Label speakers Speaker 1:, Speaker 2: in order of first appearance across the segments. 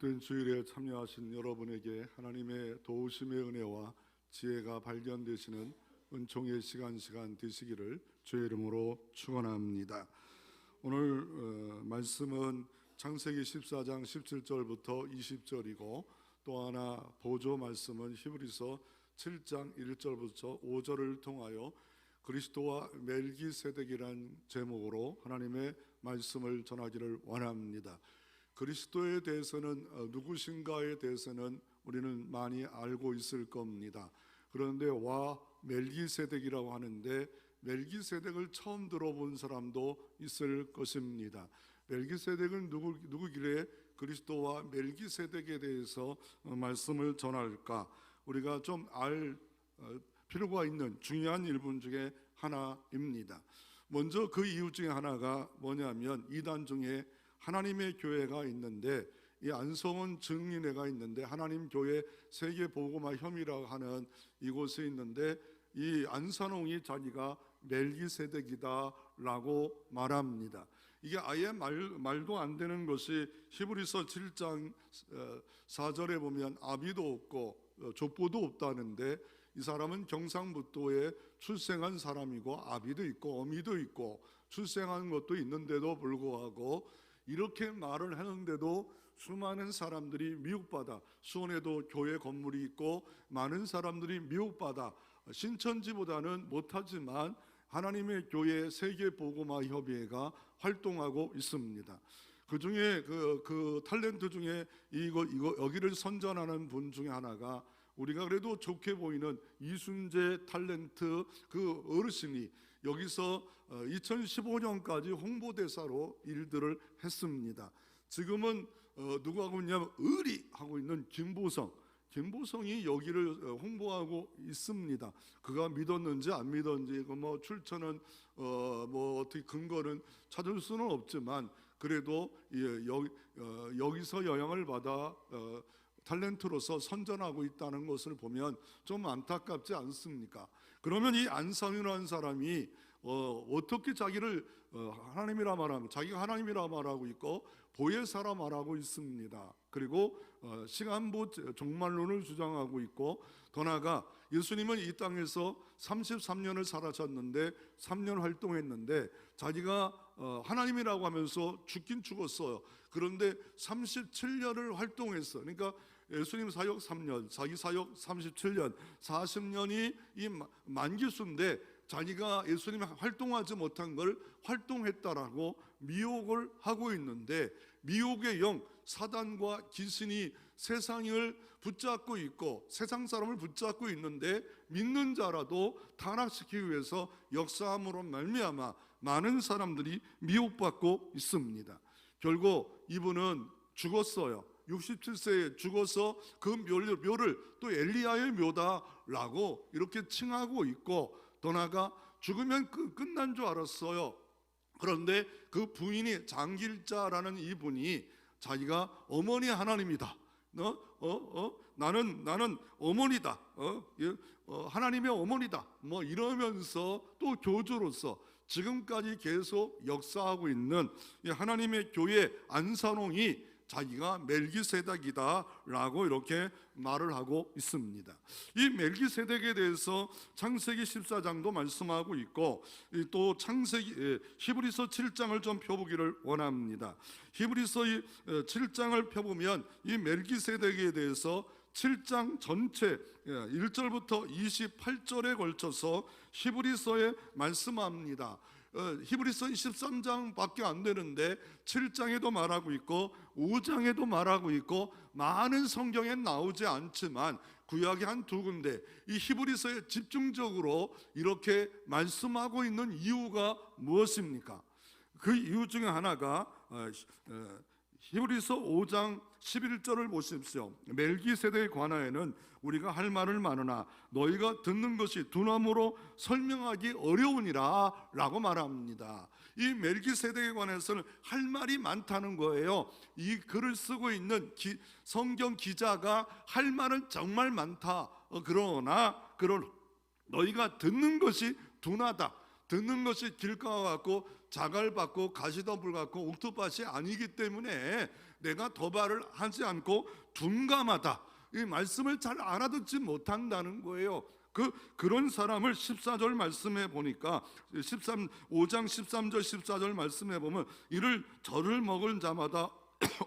Speaker 1: 복된 주일에 참여하신 여러분에게 하나님의 도우심의 은혜와 지혜가 발견되시는 은총의 시간 되시기를 주의 이름으로 축원합니다. 오늘 말씀은 창세기 14장 17절부터 20절이고, 또 하나 보조 말씀은 히브리서 7장 1절부터 5절을 통하여 그리스도와 멜기세덱이란 제목으로 하나님의 말씀을 전하기를 원합니다. 그리스도에 대해서는 누구신가에 대해서는 우리는 많이 알고 있을 겁니다. 그런데 와 멜기세덱이라고 하는데 멜기세덱을 처음 들어본 사람도 있을 것입니다. 멜기세덱은 누구길래 그리스도와 멜기세덱에 대해서 말씀을 전할까? 우리가 좀 알 필요가 있는 중요한 일분 중에 하나입니다. 먼저 그 이유 중에 하나가 뭐냐면, 이단 중에 하나님의 교회가 있는데, 이 안성원 증인회가 있는데, 하나님 교회 세계복음화 협의라고 하는 이곳에 있는데, 이 안선홍이 자기가 멜기세덱이다라고 말합니다. 이게 아예 말도 안 되는 것이 히브리서 7장 4절에 보면 아비도 없고 족보도 없다는데, 이 사람은 경상북도에 출생한 사람이고 아비도 있고 어미도 있고 출생한 것도 있는데도 불구하고 이렇게 말을 하는데도 수많은 사람들이 미혹받아, 수원에도 교회 건물이 있고 많은 사람들이 미혹받아 신천지보다는 못하지만 하나님의 교회 세계복음화 협의회가 활동하고 있습니다. 그 중에 그 탤런트 중에 여기를 선전하는 분 중에 하나가, 우리가 그래도 좋게 보이는 이순재 탤런트 그 어르신이 여기서 2015년까지 홍보대사로 일들을 했습니다. 지금은 누가 하고 있냐면 의리 하고 있는 김보성이 여기를 홍보하고 있습니다. 그가 믿었는지 안 믿었는지 뭐 출처는 뭐 어떻게 근거는 찾을 수는 없지만, 그래도 여기서 영향을 받아 탤런트로서 선전하고 있다는 것을 보면 좀 안타깝지 않습니까? 그러면 이 안상윤이라는 사람이 어떻게 자기를 하나님이라 말하면, 자기가 하나님이라 말하고 있고 보혜사라 말하고 있습니다. 그리고 시간부 종말론을 주장하고 있고, 더 나아가 예수님은 이 땅에서 33년을 살아셨는데 3년 활동했는데 자기가 하나님이라고 하면서 죽긴 죽었어요. 그런데 37년을 활동했어요. 그러니까 예수님 사역 3년, 자기 사역 37년, 40년이 이 만기수인데 자기가 예수님이 활동하지 못한 걸 활동했다라고 미혹을 하고 있는데, 미혹의 영 사단과 귀신이 세상을 붙잡고 있고 세상 사람을 붙잡고 있는데, 믿는 자라도 타락시키기 위해서 역사함으로 말미암아 많은 사람들이 미혹받고 있습니다. 결국 이분은 죽었어요. 67세에 죽어서 그 묘를 또 엘리야의 묘다라고 이렇게 칭하고 있고, 더 나아가 죽으면 끝난 줄 알았어요. 그런데 그 부인이 장길자라는 이분이 자기가 어머니 하나님이다, 나는 어머니다, 하나님의 어머니다, 뭐 이러면서 또 교주로서 지금까지 계속 역사하고 있는 하나님의 교회 안산홍이 자기가 멜기세덱이다라고 이렇게 말을 하고 있습니다. 이 멜기세덱에 대해서 창세기 14장도 말씀하고 있고, 또 히브리서 7장을 좀 펴보기를 원합니다. 히브리서 7장을 펴보면 이 멜기세덱에 대해서 7장 전체 1절부터 28절에 걸쳐서 히브리서에 말씀합니다. 히브리서 23장밖에 안 되는데 7장에도 말하고 있고 5장에도 말하고 있고, 많은 성경에 나오지 않지만 구약의 한 두 군데 이 히브리서에 집중적으로 이렇게 말씀하고 있는 이유가 무엇입니까? 그 이유 중에 하나가 히브리서 5장 11절을 보십시오. 멜기세덱에 관하여는 우리가 할 말을 많으나 너희가 듣는 것이 두나무로 설명하기 어려우니라 라고 말합니다. 이 멜기세덱에 관해서는 할 말이 많다는 거예요. 이 글을 쓰고 있는 성경 기자가 할 말은 정말 많다. 그러나 너희가 듣는 것이 둔하다. 듣는 것이 길가와 같고 자갈밭고 가시덤불 같고 옥토밭이 아니기 때문에 내가 도발을 하지 않고 둔감하다. 이 말씀을 잘 알아듣지 못한다는 거예요. 그런 사람을 14절 말씀해 보니까 5장 13절 14절 말씀해 보면 이를 저를 먹을 자마다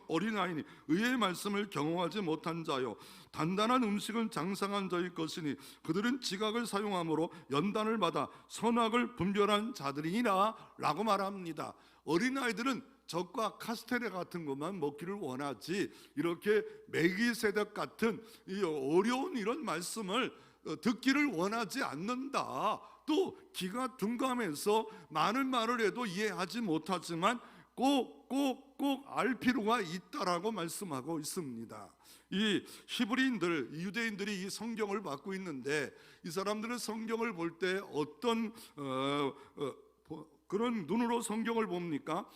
Speaker 1: 어린아이니 의의 말씀을 경험하지 못한 자요 단단한 음식은 장상한 자의 것이니 그들은 지각을 사용함으로 연단을 받아 선악을 분별한 자들이니라 라고 말합니다. 어린아이들은 젖과 카스테레 같은 것만 먹기를 원하지 이렇게 멜기세덱 같은 이 어려운 이런 말씀을 듣기를 원하지 않는다. 또 귀가 둔감해서 많은 말을 해도 이해하지 못하지만 꼭 알 필요가 있다라고 말씀하고 있습니다. 이 히브리인들, 유대인들이 이 성경을 받고 있는데 이 사람들은 성경을 볼 때 어떤 그런 눈으로 성경을 봅니까?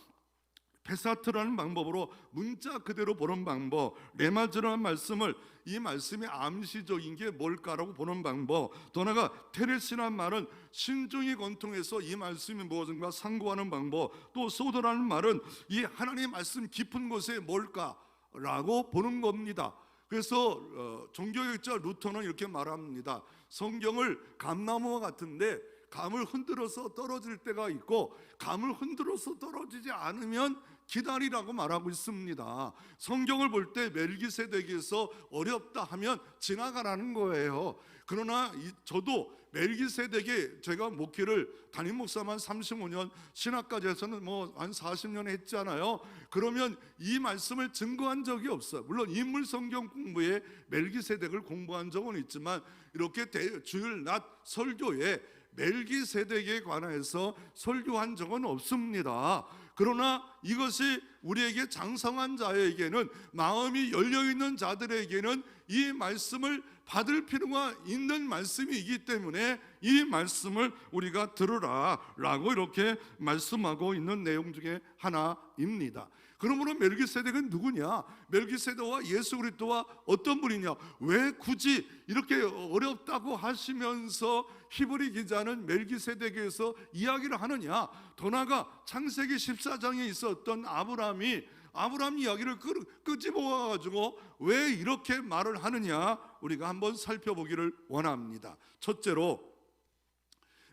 Speaker 1: 페사트라는 방법으로 문자 그대로 보는 방법, 레마즈라는 말씀을 이 말씀의 암시적인 게 뭘까라고 보는 방법, 더 나아가 테레시라는 말은 신중히 권통해서 이 말씀이 무엇인가 상고하는 방법, 또 소도라는 말은 이 하나님의 말씀 깊은 곳에 뭘까라고 보는 겁니다. 그래서 종교학자 루터는 이렇게 말합니다. 성경을 감나무와 같은데 감을 흔들어서 떨어질 때가 있고 감을 흔들어서 떨어지지 않으면 기다리라고 말하고 있습니다. 성경을 볼 때 멜기세덱에서 어렵다 하면 지나가라는 거예요. 그러나 저도 멜기세덱에 제가 목회를 담임 목사만 35년 신학까지 해서는 한 40년 했잖아요. 그러면 이 말씀을 증거한 적이 없어요. 물론 인물 성경 공부에 멜기세덱을 공부한 적은 있지만 이렇게 주일 낮 설교에 멜기세덱에 관해서 설교한 적은 없습니다. 그러나 이것이 우리에게 장성한 자에게는, 마음이 열려있는 자들에게는 이 말씀을 받을 필요가 있는 말씀이기 때문에 이 말씀을 우리가 들으라 라고 이렇게 말씀하고 있는 내용 중에 하나입니다. 그러므로 멜기세덱은 누구냐? 멜기세덱과 예수 그리스도와 어떤 분이냐? 왜 굳이 이렇게 어렵다고 하시면서 히브리 기자는 멜기세덱에서 이야기를 하느냐? 더 나아가 창세기 14장에 있었던 아브라함 이야기를 끄집어가지고 왜 이렇게 말을 하느냐? 우리가 한번 살펴보기를 원합니다. 첫째로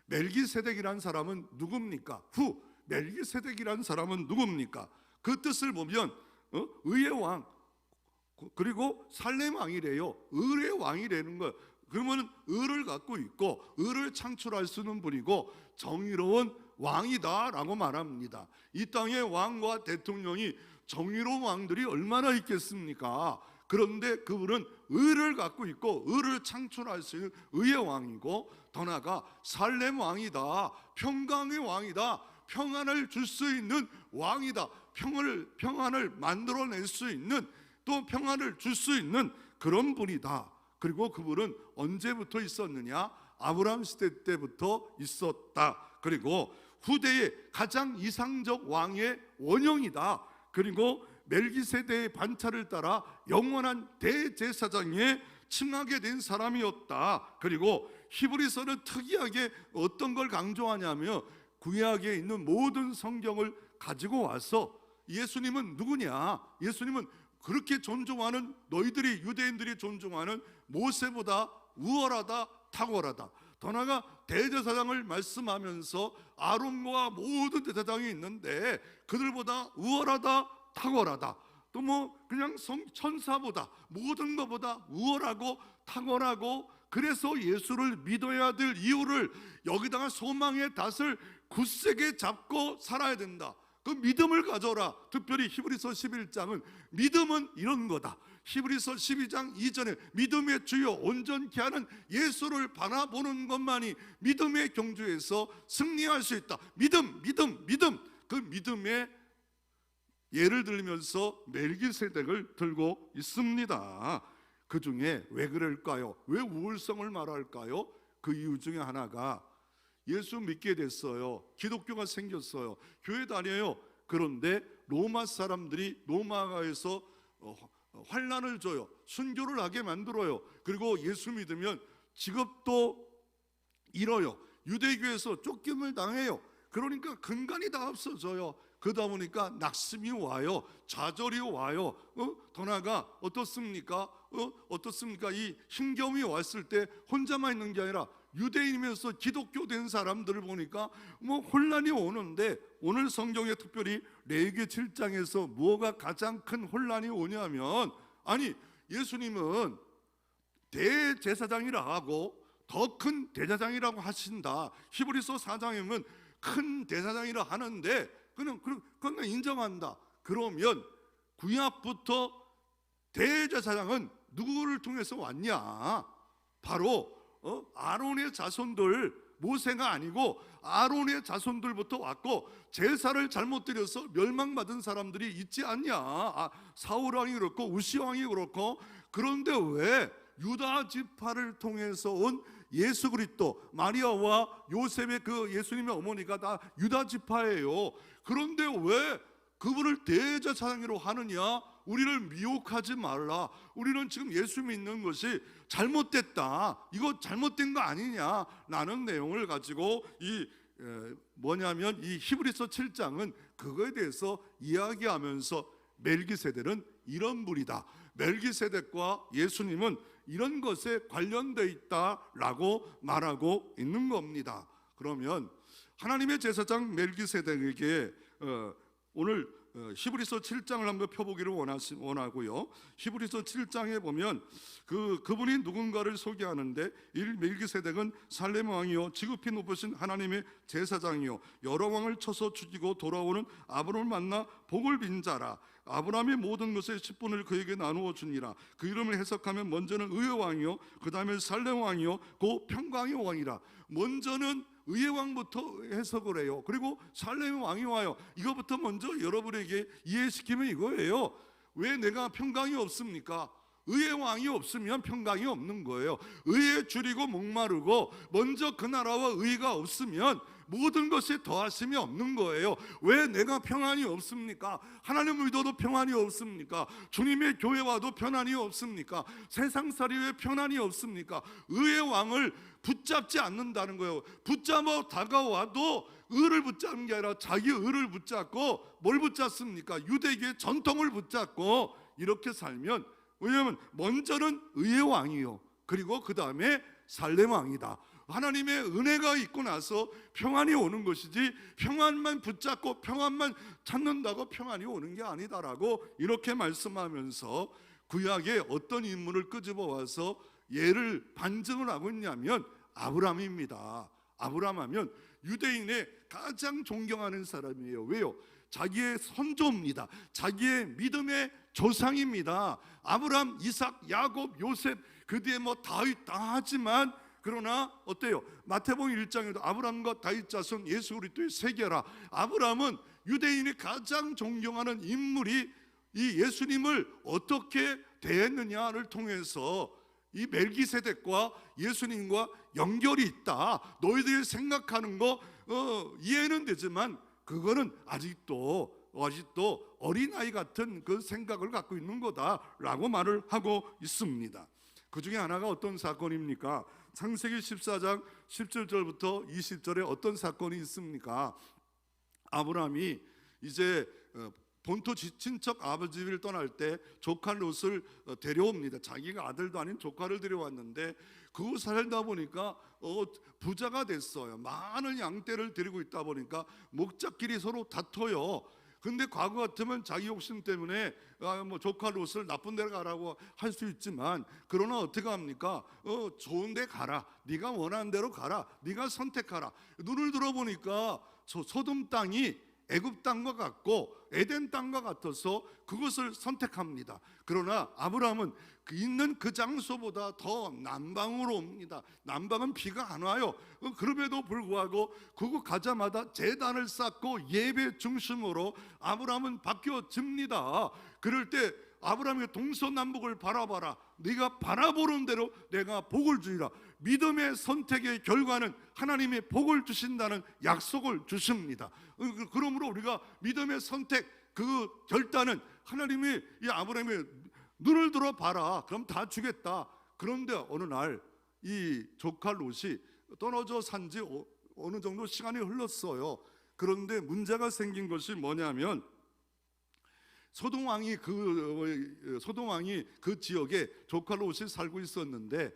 Speaker 1: 멜기세덱이라는 사람은 누굽니까? 멜기세덱이라는 사람은 누굽니까? 그 뜻을 보면 의의 왕, 그리고 살렘 왕이래요. 의의 왕이라는 거예요. 그러면 의를 갖고 있고 의를 창출할 수 있는 분이고 정의로운 왕이다라고 말합니다. 이 땅의 왕과 대통령이 정의로운 왕들이 얼마나 있겠습니까? 그런데 그분은 의를 갖고 있고 의를 창출할 수 있는 의의 왕이고, 더 나아가 살렘 왕이다, 평강의 왕이다, 평안을 줄 수 있는 왕이다, 평안을 만들어낼 수 있는, 또 평안을 줄 수 있는 그런 분이다. 그리고 그분은 언제부터 있었느냐? 아브라함 시대 때부터 있었다. 그리고 후대의 가장 이상적 왕의 원형이다. 그리고 멜기세덱의 반차를 따라 영원한 대제사장에 칭하게 된 사람이었다. 그리고 히브리서는 특이하게 어떤 걸 강조하냐면 구약에 있는 모든 성경을 가지고 와서 예수님은 누구냐? 예수님은 그렇게 존중하는, 너희들이 유대인들이 존중하는 모세보다 우월하다, 탁월하다. 더 나아가 대제사장을 말씀하면서 아론과 모든 대제사장이 있는데 그들보다 우월하다, 탁월하다. 또 그냥 천사보다, 모든 것보다 우월하고 탁월하고, 그래서 예수를 믿어야 될 이유를 여기다가 소망의 닷을 굳세게 잡고 살아야 된다. 그 믿음을 가져라. 특별히 히브리서 11장은 믿음은 이런 거다. 히브리서 12장 이전에 믿음의 주요 온전케 하는 예수를 바라보는 것만이 믿음의 경주에서 승리할 수 있다. 믿음. 그 믿음의 예를 들면서 멜기세덱을 들고 있습니다. 그 중에 왜 그럴까요? 왜 우월성을 말할까요? 그 이유 중에 하나가 예수 믿게 됐어요. 기독교가 생겼어요. 교회 다녀요. 그런데 로마 사람들이 로마에서 환난을 줘요. 순교를 하게 만들어요. 그리고 예수 믿으면 직업도 잃어요. 유대교에서 쫓김을 당해요. 그러니까 근간이 다 없어져요. 그러다 보니까 낙심이 와요. 좌절이 와요. 더 나아가 어떻습니까? 이 힘겨움이 왔을 때 혼자만 있는 게 아니라 유대인이면서 기독교 된 사람들을 보니까 혼란이 오는데, 오늘 성경에 특별히 레위기 7장에서 뭐가 가장 큰 혼란이 오냐면, 아니 예수님은 대제사장이라 하고 더 큰 대제사장이라고 하신다. 히브리서 4장에 보면 큰 대제사장이라 하는데 그건 인정한다. 그러면 구약부터 대제사장은 누구를 통해서 왔냐? 바로 아론의 자손들, 모세가 아니고 아론의 자손들부터 왔고, 제사를 잘못 드려서 멸망받은 사람들이 있지 않냐? 사울 왕이 그렇고 우시 왕이 그렇고. 그런데 왜 유다 지파를 통해서 온 예수 그리스도, 마리아와 요셉의 그 예수님의 어머니가 다 유다 지파예요. 그런데 왜 그분을 대제사장으로 하느냐? 우리를 미혹하지 말라. 우리는 지금 예수 믿는 것이 잘못됐다, 이거 잘못된 거 아니냐 라는 내용을 가지고 이 히브리서 7장은 그거에 대해서 이야기하면서 멜기세덱은 이런 분이다, 멜기세덱과 예수님은 이런 것에 관련되어 있다라고 말하고 있는 겁니다. 그러면 하나님의 제사장 멜기세덱에게 오늘 히브리서 7장을 한번 펴보기를 원하고요. 히브리서 7장에 보면 그분이 누군가를 소개하는데, 멜기세덱은 살렘 왕이요 지극히 높으신 하나님의 제사장이요 여러 왕을 쳐서 죽이고 돌아오는 아브람을 만나 복을 빈 자라. 아브라함의 모든 것의 10분을 그에게 나누어 주니라. 그 이름을 해석하면 먼저는 의의 왕이요 그 다음에 살렘 왕이요 그 평강의 왕이라. 먼저는 의의 왕부터 해석을 해요. 그리고 살렘의 왕이 와요. 이거부터 먼저 여러분에게 이해시키면 이거예요. 왜 내가 평강이 없습니까? 의의 왕이 없으면 평강이 없는 거예요. 의에 줄이고 목마르고 먼저 그 나라와 의가 없으면 모든 것이 더하심이 없는 거예요. 왜 내가 평안이 없습니까? 하나님을 믿어도 평안이 없습니까? 주님의 교회 와도 평안이 없습니까? 세상살이 왜 평안이 없습니까? 의의 왕을 붙잡지 않는다는 거예요. 붙잡아 다가와도 의를 붙잡는 게 아니라 자기 의를 붙잡고, 뭘 붙잡습니까? 유대교의 전통을 붙잡고 이렇게 살면, 왜냐하면 먼저는 의의 왕이요 그리고 그 다음에 살렘 왕이다. 하나님의 은혜가 있고 나서 평안이 오는 것이지, 평안만 붙잡고 평안만 찾는다고 평안이 오는 게 아니다라고 이렇게 말씀하면서 구약의 어떤 인물을 끄집어 와서 예를 반증을 하고 있냐면 아브라함입니다. 아브라함 하면 유대인의 가장 존경하는 사람이에요. 왜요? 자기의 선조입니다. 자기의 믿음의 조상입니다. 아브라함, 이삭, 야곱, 요셉, 그 뒤에 다윗 다 하지만, 그러나 어때요? 마태복음 1장에도 아브라함과 다윗 자손 예수 그리스도의 세계라. 아브라함은 유대인이 가장 존경하는 인물이 이 예수님을 어떻게 대했느냐를 통해서 이 멜기세덱과 예수님과 연결이 있다. 너희들이 생각하는 거 이해는 되지만 그거는 아직도 어린아이 같은 그 생각을 갖고 있는 거다라고 말을 하고 있습니다. 그 중에 하나가 어떤 사건입니까? 창세기 14장 17절부터 20절에 어떤 사건이 있습니까? 아브라함이 이제 본토 친척 아버지 집을 떠날 때 조카 롯을 데려옵니다. 자기가 아들도 아닌 조카를 데려왔는데 그곳 살다 보니까 부자가 됐어요. 많은 양떼를 데리고 있다 보니까 목자끼리 서로 다퉈요. 근데 과거 같으면 자기 욕심 때문에 조카 롯을 나쁜 데로 가라고 할 수 있지만, 그러나 어떻게 합니까? 좋은 데 가라, 네가 원하는 대로 가라, 네가 선택하라. 눈을 들어보니까 소돔 땅이 애굽 땅과 같고 에덴 땅과 같아서 그것을 선택합니다. 그러나 아브라함은 있는 그 장소보다 더 남방으로 옵니다. 남방은 비가 안 와요. 그럼에도 불구하고 그곳 가자마자 제단을 쌓고 예배 중심으로 아브라함은 바뀌어집니다. 그럴 때 아브라함이 동서남북을 바라봐라, 네가 바라보는 대로 내가 복을 주리라. 믿음의 선택의 결과는 하나님이 복을 주신다는 약속을 주십니다. 그러므로 우리가 믿음의 선택 그 결단은 하나님이 이 아브라함의 눈을 들어 봐라, 그럼 다 주겠다. 그런데 어느 날 이 조카 롯이 떨어져 산지 어느 정도 시간이 흘렀어요. 그런데 문제가 생긴 것이 뭐냐면 소돔 왕이 그 지역에 조카 롯이 살고 있었는데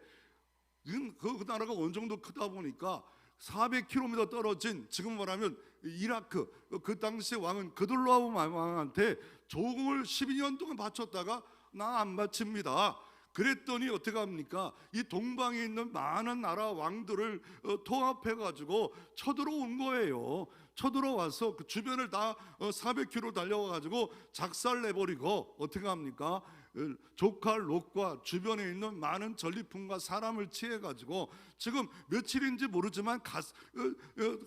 Speaker 1: 그 나라가 어느 정도 크다 보니까 400km 떨어진, 지금 말하면 이라크, 그 당시 왕은 그돌라오 왕한테 조공을 12년 동안 바쳤다가 나 안 바칩니다. 그랬더니 어떻게 합니까? 이 동방에 있는 많은 나라 왕들을 통합해 가지고 쳐들어온 거예요. 쳐들어와서 그 주변을 다 400km 달려와 가지고 작살내버리고 어떻게 합니까? 조카 롯과 주변에 있는 많은 전리품과 사람을 취해 가지고 지금 며칠인지 모르지만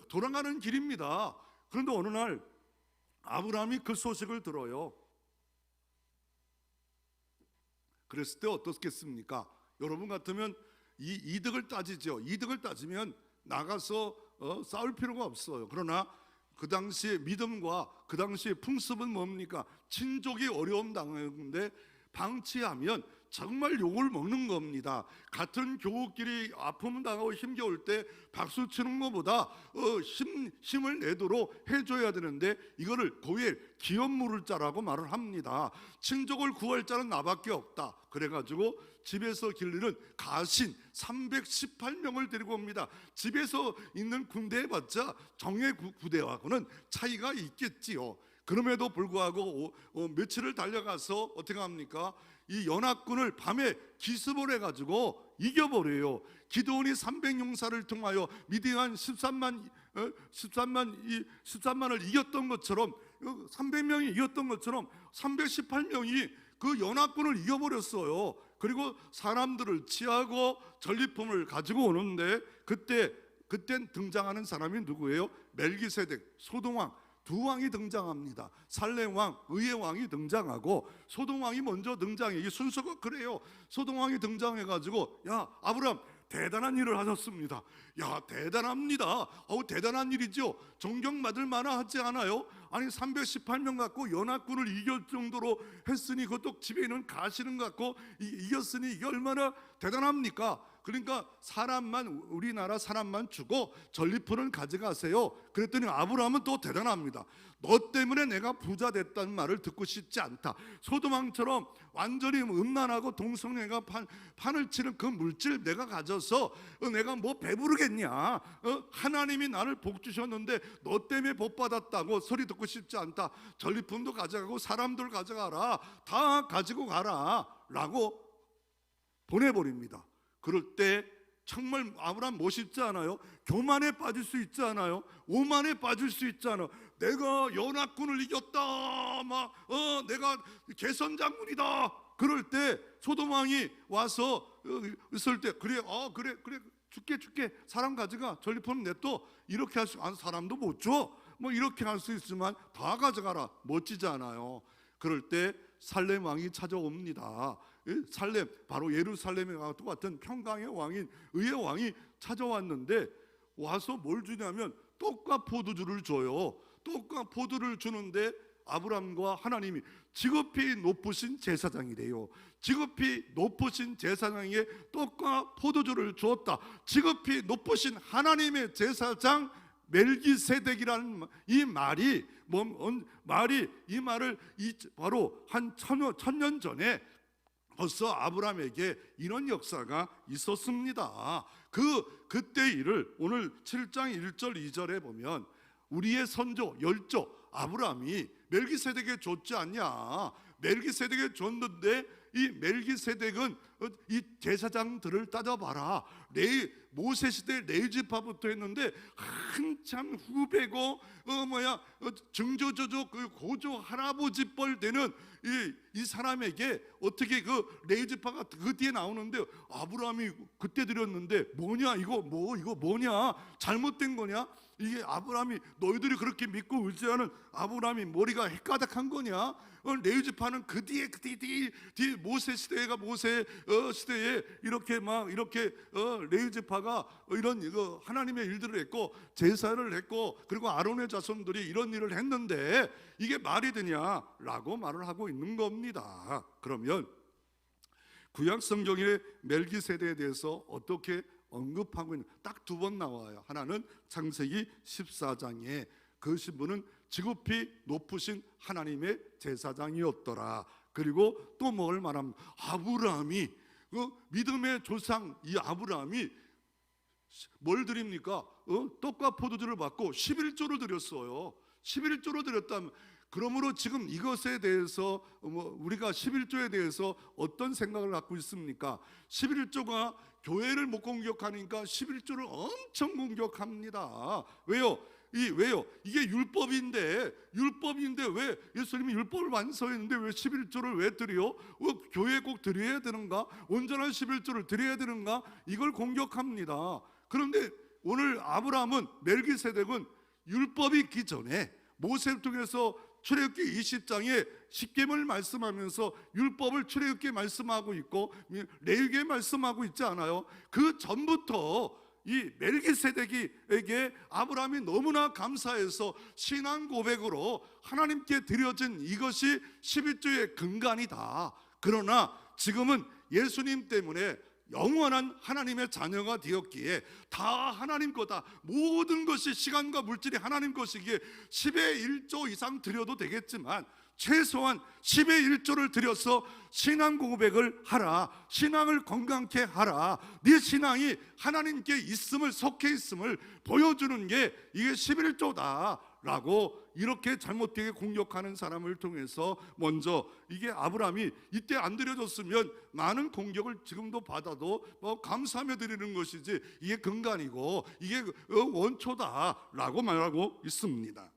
Speaker 1: 돌아가는 길입니다. 그런데 어느 날 아브라함이 그 소식을 들어요. 그랬을 때 어떻겠습니까? 여러분 같으면 이 이득을 따지죠. 이득을 따지면 나가서 싸울 필요가 없어요. 그러나 그 당시의 믿음과 그 당시의 풍습은 뭡니까? 친족이 어려움 당하는데 방치하면 정말 욕을 먹는 겁니다. 같은 교우끼리 아픔 당하고 힘겨울 때 박수 치는 것보다 힘을 내도록 해줘야 되는데 이거를 고엘 기업 물을 자라고 말을 합니다. 친족을 구할 자는 나밖에 없다. 그래가지고 집에서 길르는 가신 318명을 데리고 옵니다. 집에서 있는 군대 해봤자 정예 부대하고는 차이가 있겠지요. 그럼에도 불구하고 며칠을 달려가서 어떻게 합니까? 이 연합군을 밤에 기습을 해가지고 이겨버려요. 기드온이 300용사를 통하여 미디안 13만을 이겼던 것처럼 300명이 이겼던 것처럼 318명이 그 연합군을 이겨버렸어요. 그리고 사람들을 치하고 전리품을 가지고 오는데 그땐 등장하는 사람이 누구예요? 멜기세덱, 소돔왕 두 왕이 등장합니다. 살렘 왕, 의의 왕이 등장하고 소돔 왕이 먼저 등장해. 이 순서가 그래요. 소돔 왕이 등장해가지고 야 아브라함 대단한 일을 하셨습니다. 야 대단합니다. 대단한 일이죠. 존경받을 만하지 않아요? 아니 318명 갖고 연합군을 이길 정도로 했으니 그것도 집에 있는 가시는 갖고 이겼으니 이게 얼마나 대단합니까? 그러니까 우리나라 사람만 주고 전리품은 가져가세요. 그랬더니 아브라함은 또 대단합니다. 너 때문에 내가 부자 됐다는 말을 듣고 싶지 않다. 소돔왕처럼 완전히 음란하고 동성애가 판을 치는 그 물질 내가 가져서 내가 뭐 배부르겠냐? 하나님이 나를 복 주셨는데 너 때문에 복 받았다고 소리 듣고 싶지 않다. 전리품도 가져가고 사람들 가져가라. 다 가지고 가라 라고 보내버립니다. 그럴 때 정말 아브라함 멋있지 않아요? 교만에 빠질 수 있지 않아요? 오만에 빠질 수 있지 않아요? 내가 연합군을 이겼다, 내가 개선장군이다. 그럴 때 소돔 왕이 와서 있을 때 그래 줄게 사람 가져가 전리품 냈또 이렇게 할 수 사람도 못 줘. 이렇게 할 수 있지만 다 가져가라. 멋지지 않아요? 그럴 때 살렘 왕이 찾아옵니다. 살렘 바로 예루살렘과 똑같은 평강의 왕인 의의 왕이 찾아왔는데 와서 뭘 주냐면 떡과 포도주를 줘요. 떡과 포도를 주는데 아브라함과 하나님이 지극히 높으신 제사장이래요. 지극히 높으신 제사장에게 떡과 포도주를 주었다. 지극히 높으신 하나님의 제사장 멜기세덱이라는 이 말이 이 말을 바로 한 천년 전에 벌써 아브라함에게 이런 역사가 있었습니다. 그때 일을 오늘 7장 1절 2절에 보면 우리의 선조 열조 아브라함이 멜기세덱에 줬지 않냐? 멜기세덱에 줬는데 이 멜기세덱은 이 제사장들을 따져봐라. 모세 시대 레위지파부터 했는데 한참 후배고 증조조조 그 고조 할아버지 뻘 되는 이 사람에게 어떻게 그 레위지파가 그 뒤에 나오는데 아브라함이 그때 드렸는데 이거 뭐냐? 잘못된 거냐? 이게 아브라함이 너희들이 그렇게 믿고 의지하는 아브라함이 머리가 헷가닥한 거냐? 레위지파는 그 뒤에 모세 시대가 모세 시대에 이렇게 레위지파가 이런 하나님의 일들을 했고 제사를 했고 그리고 아론의 자손들이 이런 일을 했는데 이게 말이 되냐라고 말을 하고 있는 겁니다. 그러면 구약 성경의 멜기세덱에 대해서 어떻게 언급하고 있는 딱 두 번 나와요. 하나는 창세기 14장에 그 신분은 지극히 높으신 하나님의 제사장이었더라. 그리고 또 뭘 말합니까? 아브라함이, 그 믿음의 조상 이 아브라함이 뭘 드립니까? 떡과 포도주를 받고 11조를 드렸어요. 11조를 드렸다면, 그러므로 지금 이것에 대해서 우리가 11조에 대해서 어떤 생각을 갖고 있습니까? 11조가 교회를 못 공격하니까 11조를 엄청 공격합니다. 왜요? 이게 율법인데 왜 예수님이 율법을 완성했는데 왜 11조를 왜 드려? 교회에 꼭 드려야 되는가? 온전한 11조를 드려야 되는가? 이걸 공격합니다. 그런데 오늘 아브라함은, 멜기세덱은 율법이 있기 전에 모세를 통해서 출애굽기 20장에 십계명을 말씀하면서 율법을 출애굽기에 말씀하고 있고 레위기에 말씀하고 있지 않아요? 그 전부터 이 멜기세덱에게 아브라함이 너무나 감사해서 신앙 고백으로 하나님께 드려진 이것이 11조의 근간이다. 그러나 지금은 예수님 때문에 영원한 하나님의 자녀가 되었기에 다 하나님 거다, 모든 것이 시간과 물질이 하나님 것이기에 10의 1조 이상 드려도 되겠지만 최소한 10의 1조를 들여서 신앙 고백을 하라, 신앙을 건강케 하라, 네 신앙이 하나님께 있음을, 속해 있음을 보여주는 게 이게 11조다 라고 이렇게 잘못되게 공격하는 사람을 통해서 먼저, 이게 아브라함이 이때 안 드려줬으면 많은 공격을 지금도 받아도 감사하며 드리는 것이지 이게 근간이고 이게 원초다라고 말하고 있습니다.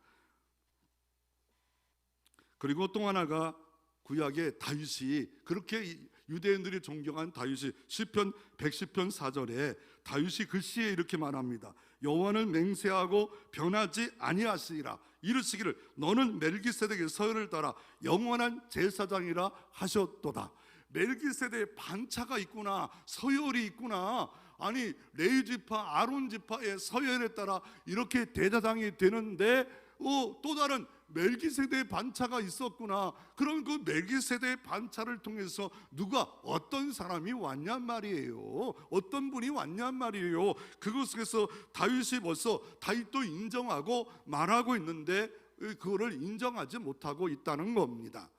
Speaker 1: 그리고 또 하나가 구약의 다윗이, 그렇게 유대인들이 존경한 다윗이 시편 110편 4절에 다윗이 글씨에 이렇게 말합니다. 여호와는 맹세하고 변하지 아니하시리라. 이르시기를 너는 멜기세덱의 서열을 따라 영원한 제사장이라 하셨도다. 멜기세덱의 반차가 있구나, 서열이 있구나. 아니 레위 지파, 아론 지파의 서열에 따라 이렇게 대제사장이 되는데 또 다른 멜기세덱의 반차가 있었구나. 그럼 그 멜기세덱의 반차를 통해서 누가, 어떤 사람이 왔냔 말이에요. 어떤 분이 왔냔 말이에요. 그것에서 다윗이 벌써 다윗도 인정하고 말하고 있는데 그거를 인정하지 못하고 있다는 겁니다.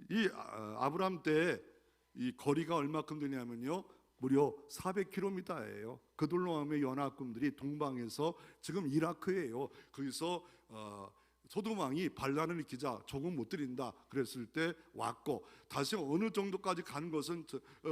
Speaker 1: 이 아브라함 때 이 거리가 얼마큼 되냐면요, 무려 400km예요. 그돌로암의 연합군들이 동방에서 지금 이라크예요. 거기서 소돔 왕이 반란을 일으키자 조금 못 드린다 그랬을 때 왔고, 다시 어느 정도까지 간 것은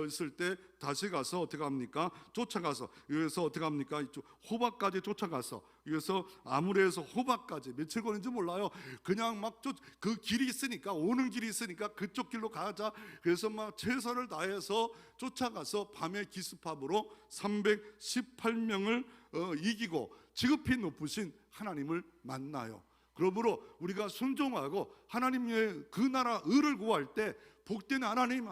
Speaker 1: 있을 때 다시 가서 어떻게 합니까? 쫓아가서, 여기서 어떻게 합니까? 이쪽 호박까지 쫓아가서, 여기서 아므레에서 호박까지 며칠 걸린지 몰라요. 그냥 막 그 길이 있으니까, 오는 길이 있으니까 그쪽 길로 가자. 그래서 막 최선을 다해서 쫓아가서 밤에 기습함으로 318명을 이기고 지극히 높으신 하나님을 만나요. 그러므로 우리가 순종하고 하나님의 그 나라 의를 구할 때 복된 하나님,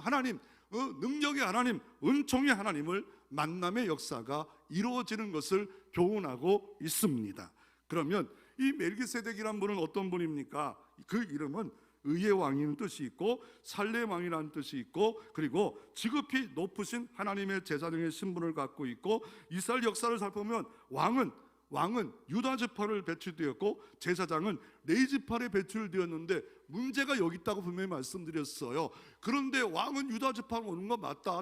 Speaker 1: 능력의 하나님, 은총의 하나님을 만남의 역사가 이루어지는 것을 교훈하고 있습니다. 그러면 이 멜기세덱이란 분은 어떤 분입니까? 그 이름은 의의 왕이라는 뜻이 있고 살렘 왕이라는 뜻이 있고, 그리고 지극히 높으신 하나님의 제사장의 신분을 갖고 있고, 이스라엘 역사를 살펴보면 왕은 유다 지파를 배출되었고 제사장은 레위 지파에 배출되었는데 문제가 여기 있다고 분명히 말씀드렸어요. 그런데 왕은 유다 지파로 오는 거 맞다.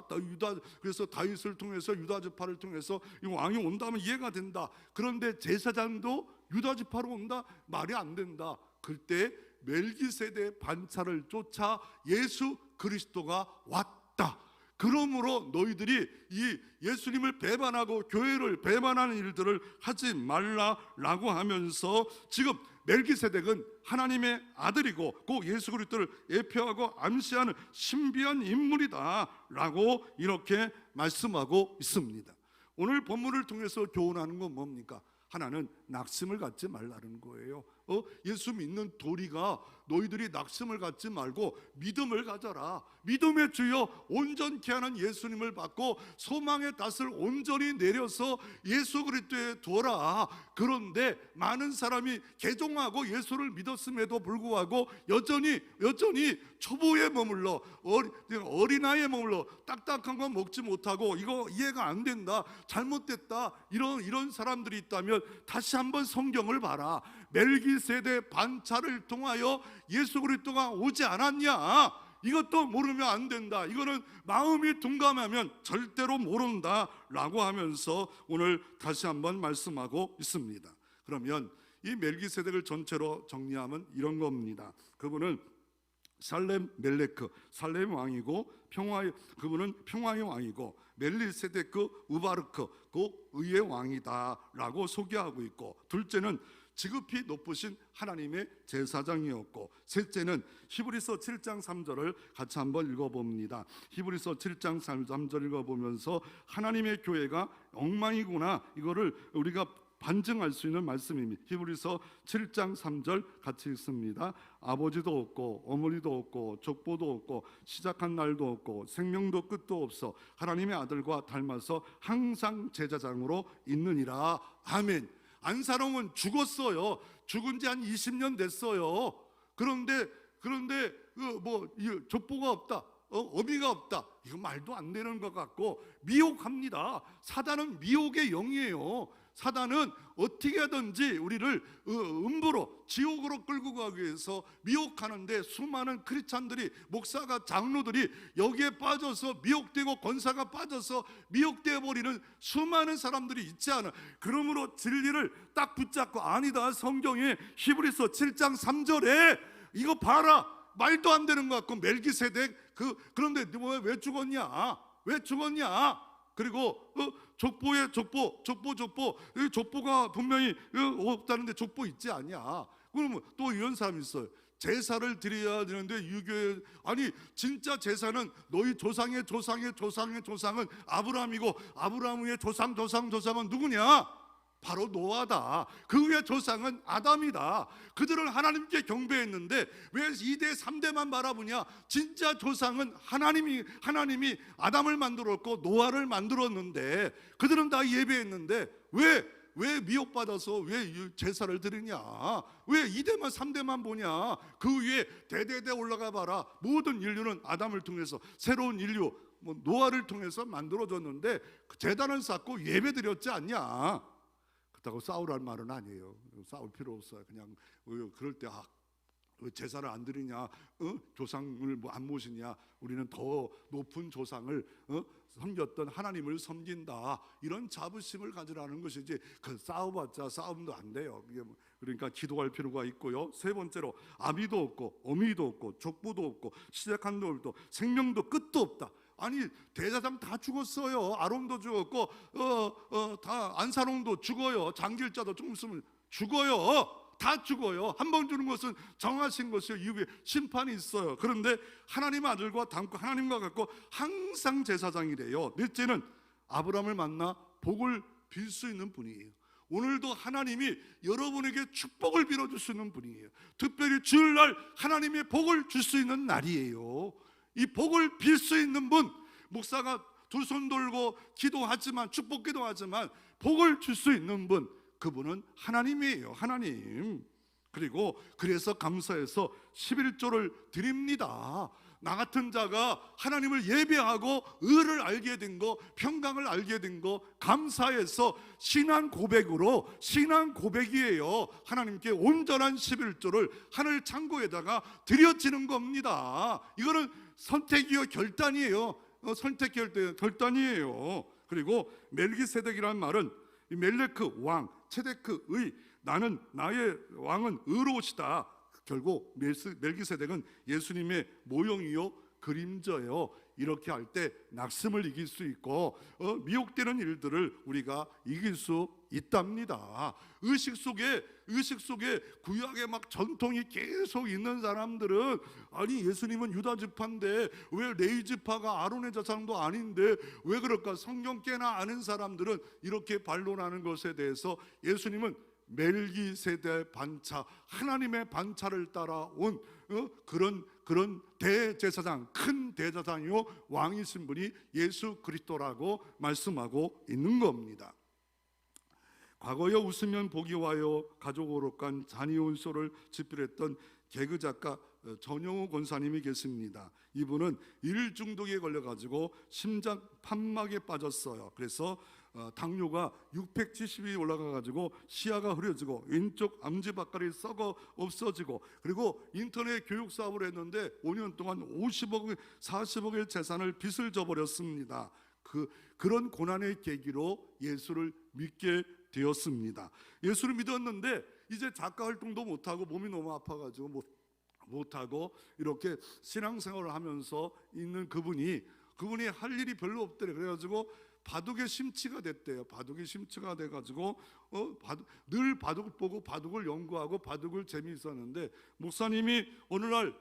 Speaker 1: 그래서 다윗을 통해서 유다 지파를 통해서 이 왕이 온다면 이해가 된다. 그런데 제사장도 유다 지파로 온다? 말이 안 된다. 그때 멜기세덱 반차를 쫓아 예수 그리스도가 왔다. 그러므로 너희들이 이 예수님을 배반하고 교회를 배반하는 일들을 하지 말라라고 하면서, 지금 멜기세덱은 하나님의 아들이고 꼭 예수 그리스도를 예표하고 암시하는 신비한 인물이다라고 이렇게 말씀하고 있습니다. 오늘 본문을 통해서 교훈하는 건 뭡니까? 하나는 낙심을 갖지 말라는 거예요. 예수 믿는 도리가 너희들이 낙심을 갖지 말고 믿음을 가져라. 믿음의 주여 온전케 하는 예수님을 받고 소망의 닷을 온전히 내려서 예수 그리스도에 두어라. 그런데 많은 사람이 개종하고 예수를 믿었음에도 불구하고 여전히 초보에 머물러 어린아이에 머물러 딱딱한 거 먹지 못하고 이거 이해가 안 된다, 잘못됐다, 이런 사람들이 있다면 다시 한번 성경을 봐라. 멜기세덱 반차를 통하여 예수 그리스도가 오지 않았냐? 이것도 모르면 안 된다. 이거는 마음이 둔감하면 절대로 모른다 라고 하면서 오늘 다시 한번 말씀하고 있습니다. 그러면 이 멜기세덱을 전체로 정리하면 이런 겁니다. 그분은 살렘 멜레크, 살렘 왕이고 그분은 평화의 왕이고, 멜리세덱 우바르크 그 의의 왕이다라고 소개하고 있고, 둘째는 지극히 높으신 하나님의 제사장이었고, 셋째는 히브리서 7장 3절을 같이 한번 읽어봅니다. 히브리서 7장 3절 읽어보면서 하나님의 교회가 엉망이구나, 이거를 우리가 반증할 수 있는 말씀입니다. 히브리서 7장 3절 같이 읽습니다. 아버지도 없고 어머니도 없고 족보도 없고 시작한 날도 없고 생명도 끝도 없어 하나님의 아들과 닮아서 항상 제사장으로 있느니라. 아멘. 안사롱은 죽었어요. 죽은 지 한 20년 됐어요. 그런데 족보가 없다, 어미가 없다, 이거 말도 안 되는 것 같고 미혹합니다. 사단은 미혹의 영이에요. 사단은 어떻게 하든지 우리를 음부로, 지옥으로 끌고 가기 위해서 미혹하는데, 수많은 크리스찬들이, 목사가, 장로들이 여기에 빠져서 미혹되고 권사가 빠져서 미혹되어 버리는 수많은 사람들이 있지 않아. 그러므로 진리를 딱 붙잡고, 아니다, 성경에 히브리서 7장 3절에 이거 봐라, 말도 안 되는 것 같고 멜기세덱 그런데 왜 죽었냐? 왜 죽었냐? 그리고 족보의 족보가 분명히 없다는데 족보 있지 않냐? 그러면 또 이런 사람이 있어요. 제사를 드려야 되는데 유교에, 아니 진짜 제사는 너희 조상의 조상은 아브라함이고, 아브라함의 조상은 누구냐? 바로 노아다. 그 위에 조상은 아담이다. 그들은 하나님께 경배했는데 왜 2대 3대만 바라보냐? 진짜 조상은 하나님이 아담을 만들었고 노아를 만들었는데, 그들은 다 예배했는데 왜 미혹받아서 왜 제사를 드리냐? 왜 2대만 3대만 보냐? 그 위에 대대대 올라가 봐라. 모든 인류는 아담을 통해서, 새로운 인류 노아를 통해서 만들어졌는데 제단을 쌓고 예배 드렸지 않냐? 그렇다고 싸우라는 말은 아니에요. 싸울 필요 없어요. 그냥 그럴 때 왜 제사를 안 드리냐, 조상을 안 모시냐, 우리는 더 높은 조상을 섬겼던 하나님을 섬긴다, 이런 자부심을 가지라는 것이지, 그 싸워봤자 싸움도 안 돼요. 그러니까 기도할 필요가 있고요. 세 번째로 아비도 없고 어미도 없고 족보도 없고 시작한 돌도 생명도 끝도 없다. 아니 대제사장 다 죽었어요. 아론도 죽었고 다 안사롱도 죽어요. 장길자도 좀 있으면 죽어요. 다 죽어요. 한 번 주는 것은 정하신 것이요, 이후에 심판이 있어요. 그런데 하나님 아들과 닮고 하나님과 같고 항상 제사장이래요. 넷째는 아브라함을 만나 복을 빌 수 있는 분이에요. 오늘도 하나님이 여러분에게 축복을 빌어줄 수 있는 분이에요. 특별히 주일날 하나님의 복을 줄 수 있는 날이에요. 이 복을 빌 수 있는 분, 목사가 두 손 돌고 기도하지만, 축복 기도하지만 복을 줄 수 있는 분, 그분은 하나님이에요. 하나님. 그리고 그래서 감사해서 11조를 드립니다. 나 같은 자가 하나님을 예배하고 의를 알게 된 거, 평강을 알게 된 거 감사해서 신앙 고백이에요. 하나님께 온전한 11조를 하늘 창고에다가 드려지는 겁니다. 이거는 선택이요, 결단이에요. 결단이에요. 그리고 멜기세덱이라는 말은 멜레크 왕, 체데크 의, 나의 왕은 의로우시다. 결국 멜기세덱은 예수님의 모형이요, 그림자예요. 이렇게 할 때 낙심을 이길 수 있고 미혹되는 일들을 우리가 이길 수 있답니다. 의식 속에 구약의 막 전통이 계속 있는 사람들은, 아니 예수님은 유다 지파인데 왜 레위 지파가 아론의 자손도 아닌데 왜 그럴까? 성경 꽤나 아는 사람들은 이렇게 반론하는 것에 대해서 예수님은 멜기세덱 반차, 하나님의 반차를 따라온 그런 그런 대제사장, 큰 대제사장이요 왕이신 분이 예수 그리스도라고 말씀하고 있는 겁니다. 과거에 웃으면 복이 와요 가족 오락관 잔이온소를 집필했던 개그 작가 전영우 권사님이 계십니다. 이분은 일 중독에 걸려가지고 심장 판막에 빠졌어요. 그래서 당뇨가 670이 올라가가지고 시야가 흐려지고 왼쪽 엄지발가락이 썩어 없어지고, 그리고 인터넷 교육 사업을 했는데 5년 동안 50억, 40억의 재산을 빚을 져버렸습니다. 그런 고난의 계기로 예수를 믿게 되었습니다. 예수를 믿었는데 이제 작가 활동도 못하고 몸이 너무 아파가지고 못하고 이렇게 신앙생활을 하면서 있는 그분이 할 일이 별로 없대요. 그래가지고 바둑에 심취가 됐대요. 바둑에 심취가 돼가지고 늘 바둑 보고 바둑을 연구하고 바둑을 재미있었는데, 목사님이 어느 날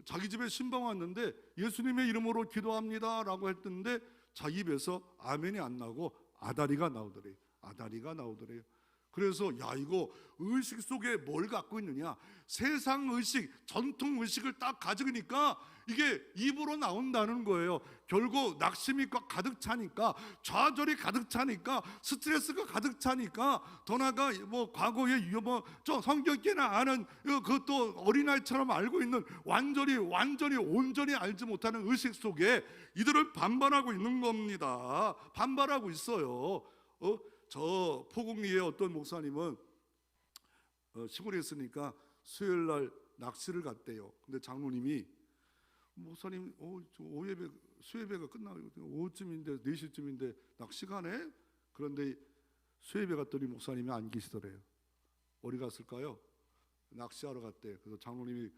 Speaker 1: 자기 집에 신방 왔는데 예수님의 이름으로 기도합니다 라고 했는데 자기 입에서 아멘이 안 나고 아다리가 나오더래요. 아다리가 나오더래요. 그래서 야, 이거 의식 속에 뭘 갖고 있느냐, 세상 의식, 전통 의식을 딱 가지니까 이게 입으로 나온다는 거예요. 결국 낙심이 가득 차니까, 좌절이 가득 차니까, 스트레스가 가득 차니까, 더 나아가 과거에 저 성경께나 아는 그것도 어린아이처럼 알고 있는 온전히 알지 못하는 의식 속에 이들을 반발하고 있는 겁니다. 반발하고 있어요. 저 포국리에 어떤 목사님은 시골에 있으니까 수요일 날 낚시를 갔대요. 근데 장로님이 목사님 수예배가 끝나고 오후쯤인데 4시쯤인데 낚시 가네? 그런데 수예배 갔더니 목사님이 안 계시더래요. 어디 갔을까요? 낚시하러 갔대. 그래서 장로님이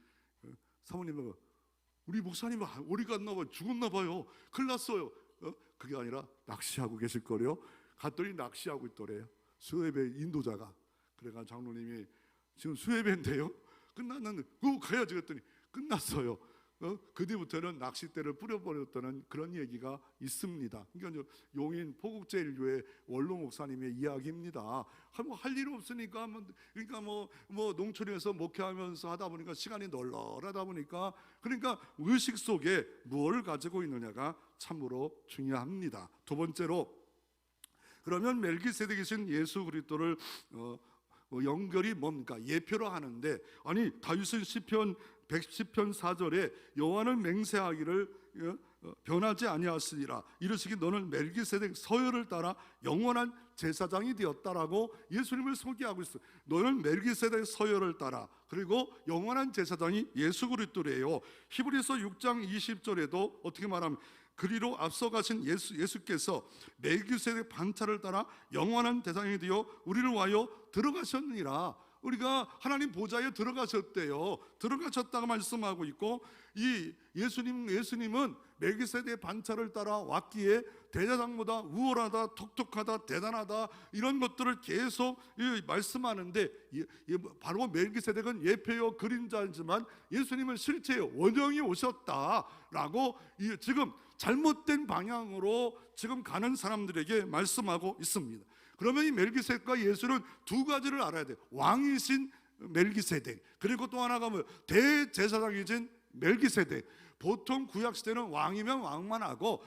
Speaker 1: 사모님은 우리 목사님 어디 갔나 봐요. 죽었나 봐요. 큰일 났어요. 그게 아니라 낚시하고 계실 거래요. 갔더니 낚시하고 있더래요. 수예배 인도자가. 그래가 장로님이 지금 수예배인데요 끝났는데 가야지 그랬더니 끝났어요. 그 뒤부터는 낚싯대를 뿌려버렸다는 그런 얘기가 있습니다. 그러니까 용인 포국제일교회 원로 목사님의 이야기입니다. 할 일 없으니까 그러니까 농촌에서 목회하면서 하다 보니까 시간이 널널하다 보니까, 그러니까 의식 속에 무엇을 가지고 있느냐가 참으로 중요합니다. 두 번째로, 그러면 멜기세덱이신 예수 그리스도를 연결이 뭡니까? 예표로 하는데, 아니 다윗은 시편 110편 4절에 여호와를 맹세하기를 변하지 아니하시리라 이르시기 너는 멜기세덱 서열을 따라 영원한 제사장이 되었다라고 예수님을 소개하고 있어요. 너는 멜기세덱 서열을 따라, 그리고 영원한 제사장이 예수 그리스도래요. 히브리서 6장 20절에도 어떻게 말하면 그리로 앞서가신 예수께서 멜기세덱 반차를 따라 영원한 대상이 되어 우리를 위하여 들어가셨느니라. 우리가 하나님 보좌에 들어가셨대요. 들어가셨다고 말씀하고 있고, 이 예수님은 멜기세덱 반차를 따라 왔기에 대제사장보다 우월하다, 톡톡하다, 대단하다 이런 것들을 계속 말씀하는데, 바로 멜기세덱은 예표요 그림자이지만 예수님은 실제 원형이 오셨다라고 지금 잘못된 방향으로 지금 가는 사람들에게 말씀하고 있습니다. 그러면 이 멜기세덱과 예수는 두 가지를 알아야 돼요. 왕이신 멜기세덱, 그리고 또 하나가 대제사장이신 멜기세덱. 보통 구약시대는 왕이면 왕만 하고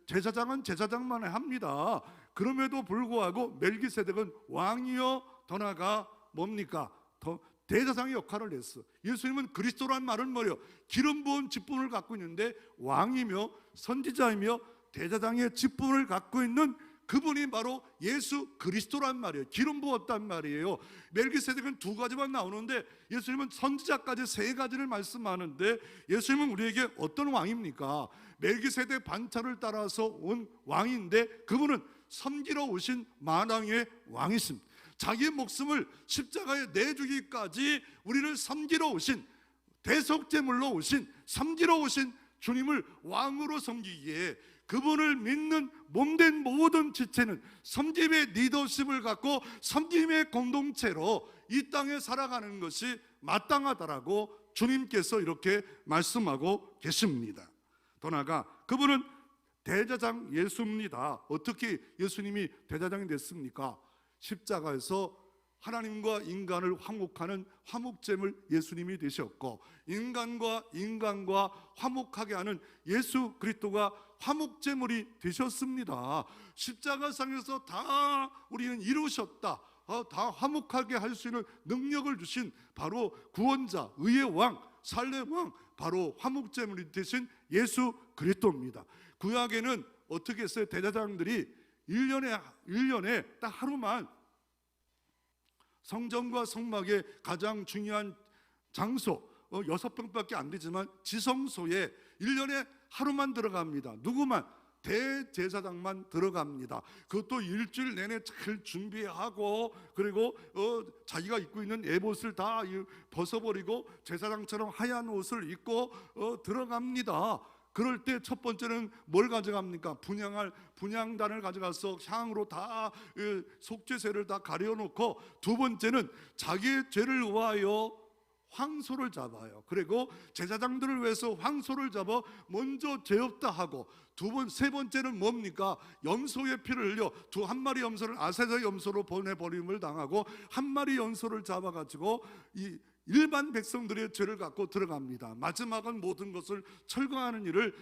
Speaker 1: 제사장은 제사장만 합니다. 그럼에도 불구하고 멜기세덱은 왕이요 더 나아가 뭡니까? 대제사장의 역할을 했어. 예수님은 그리스도란 말은 뭐예요? 기름 부은 직분을 갖고 있는데 왕이며 선지자이며 대제사장의 직분을 갖고 있는 그분이 바로 예수 그리스도란 말이에요. 기름 부었단 말이에요. 멜기세덱은 두 가지만 나오는데 예수님은 선지자까지 3가지를 말씀하는데, 예수님은 우리에게 어떤 왕입니까? 멜기세덱 반차를 따라서 온 왕인데, 그분은 섬기러 오신 만왕의 왕이십니다. 자기의 목숨을 십자가에 내주기까지 우리를 섬기러 오신, 대속제물로 오신, 섬기러 오신 주님을 왕으로 섬기기에 그분을 믿는 몸된 모든 지체는 섬김의 리더십을 갖고 섬김의 공동체로 이 땅에 살아가는 것이 마땅하다라고 주님께서 이렇게 말씀하고 계십니다. 더 나아가 그분은 대제사장 예수입니다. 어떻게 예수님이 대제사장이 됐습니까? 십자가에서 하나님과 인간을 화목하는 화목제물 예수님이 되셨고, 인간과 화목하게 하는 예수 그리스도가 화목제물이 되셨습니다. 십자가상에서 다 우리는 이루셨다, 다 화목하게 할 수 있는 능력을 주신 바로 구원자, 의의 왕, 살렘 왕, 바로 화목제물이 되신 예수 그리스도입니다. 구약에는 어떻게 했어요? 대제사장들이 1년에 딱 하루만 성전과 성막의 가장 중요한 장소, 6평밖에 안 되지만 지성소에 1년에 하루만 들어갑니다. 누구만? 대제사장만 들어갑니다. 그것도 일주일 내내 잘 준비하고, 그리고 자기가 입고 있는 에봇을 다 벗어버리고 제사장처럼 하얀 옷을 입고 들어갑니다. 그럴 때 첫 번째는 뭘 가져갑니까? 분향단을 가져가서 향으로 다 속죄제를 다 가려놓고, 두 번째는 자기의 죄를 위하여 황소를 잡아요. 그리고 제사장들을 위해서 황소를 잡아 먼저 죄 없다 하고, 세 번째는 뭡니까? 염소의 피를 흘려 한 마리 염소를 아세자 염소로 보내버림을 당하고, 한 마리 염소를 잡아가지고 이 일반 백성들의 죄를 갖고 들어갑니다. 마지막은 모든 것을 철거하는 일을